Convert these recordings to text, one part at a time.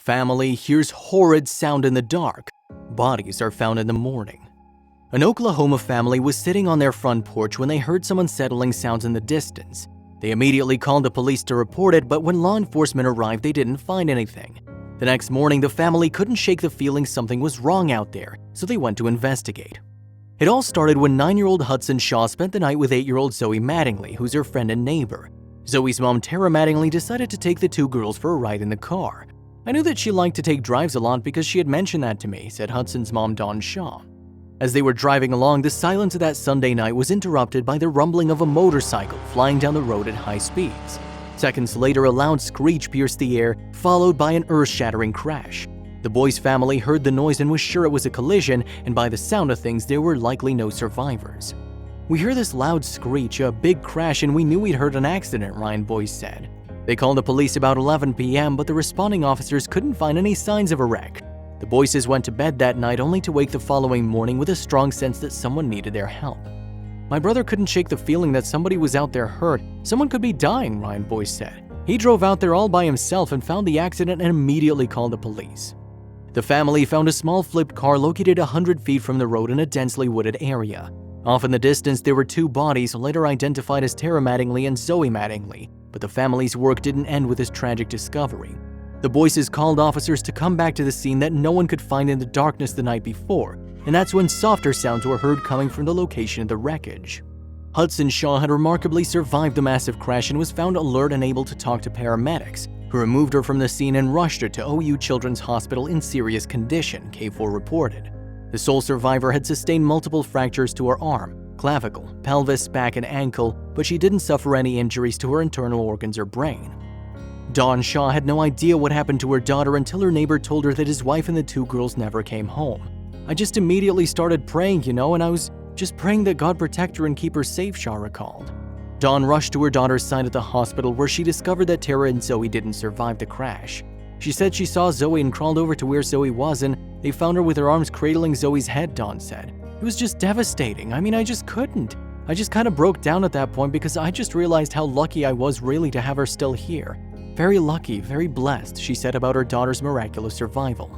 Family hears horrid sound in the dark. Bodies are found in the morning. An Oklahoma family was sitting on their front porch when they heard some unsettling sounds in the distance. They immediately called the police to report it, but when law enforcement arrived, they didn't find anything. The next morning, the family couldn't shake the feeling something was wrong out there, so they went to investigate. It all started when 9-year-old Hudson Shaw spent the night with 8-year-old Zoe Mattingly, who's her friend and neighbor. Zoe's mom, Tara Mattingly, decided to take the two girls for a ride in the car. "I knew that she liked to take drives a lot because she had mentioned that to me," said Hudson's mom, Dawn Shaw. As they were driving along, the silence of that Sunday night was interrupted by the rumbling of a motorcycle flying down the road at high speeds. Seconds later, a loud screech pierced the air, followed by an earth-shattering crash. The boys' family heard the noise and was sure it was a collision, and by the sound of things, there were likely no survivors. "We heard this loud screech, a big crash, and we knew we'd heard an accident," Ryan Boyce said. They called the police about 11 p.m., but the responding officers couldn't find any signs of a wreck. The Boyces went to bed that night only to wake the following morning with a strong sense that someone needed their help. "My brother couldn't shake the feeling that somebody was out there hurt. Someone could be dying," Ryan Boyce said. "He drove out there all by himself and found the accident and immediately called the police." The family found a small flipped car located 100 feet from the road in a densely wooded area. Off in the distance, there were two bodies, later identified as Tara Mattingly and Zoe Mattingly, but the family's work didn't end with this tragic discovery. The Boyces called officers to come back to the scene that no one could find in the darkness the night before, and that's when softer sounds were heard coming from the location of the wreckage. Hudson Shaw had remarkably survived the massive crash and was found alert and able to talk to paramedics, who removed her from the scene and rushed her to OU Children's Hospital in serious condition, K4 reported. The sole survivor had sustained multiple fractures to her arm, clavicle, pelvis, back, and ankle, but she didn't suffer any injuries to her internal organs or brain. Dawn Shaw had no idea what happened to her daughter until her neighbor told her that his wife and the two girls never came home. "I just immediately started praying, and I was just praying that God protect her and keep her safe," Shaw recalled. Dawn rushed to her daughter's side at the hospital where she discovered that Tara and Zoe didn't survive the crash. She said she saw Zoe and crawled over to where Zoe was, and they found her with her arms cradling Zoe's head, Dawn said. "It was just devastating. I just couldn't. I just kind of broke down at that point because I just realized how lucky I was really to have her still here. Very lucky, very blessed," she said about her daughter's miraculous survival.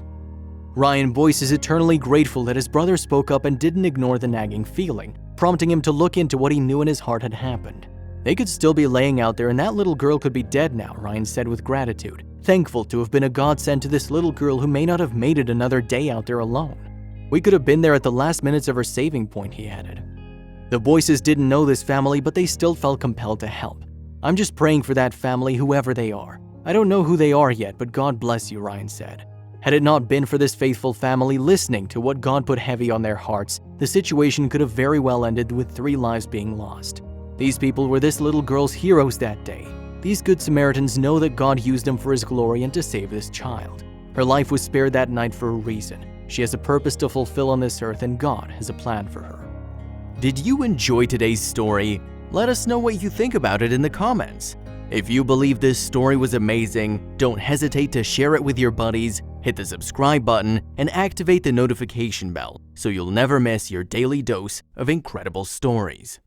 Ryan Boyce is eternally grateful that his brother spoke up and didn't ignore the nagging feeling, prompting him to look into what he knew in his heart had happened. "They could still be laying out there and that little girl could be dead now," Ryan said with gratitude, thankful to have been a godsend to this little girl who may not have made it another day out there alone. "We could have been there at the last minutes of her saving point," he added. The Boyces didn't know this family, but they still felt compelled to help. "I'm just praying for that family, whoever they are. I don't know who they are yet, but God bless you," Ryan said. Had it not been for this faithful family listening to what God put heavy on their hearts, the situation could have very well ended with 3 lives being lost. These people were this little girl's heroes that day. These good Samaritans know that God used them for His glory and to save this child. Her life was spared that night for a reason. She has a purpose to fulfill on this earth, and God has a plan for her. Did you enjoy today's story? Let us know what you think about it in the comments. If you believe this story was amazing, don't hesitate to share it with your buddies, hit the subscribe button, and activate the notification bell so you'll never miss your daily dose of incredible stories.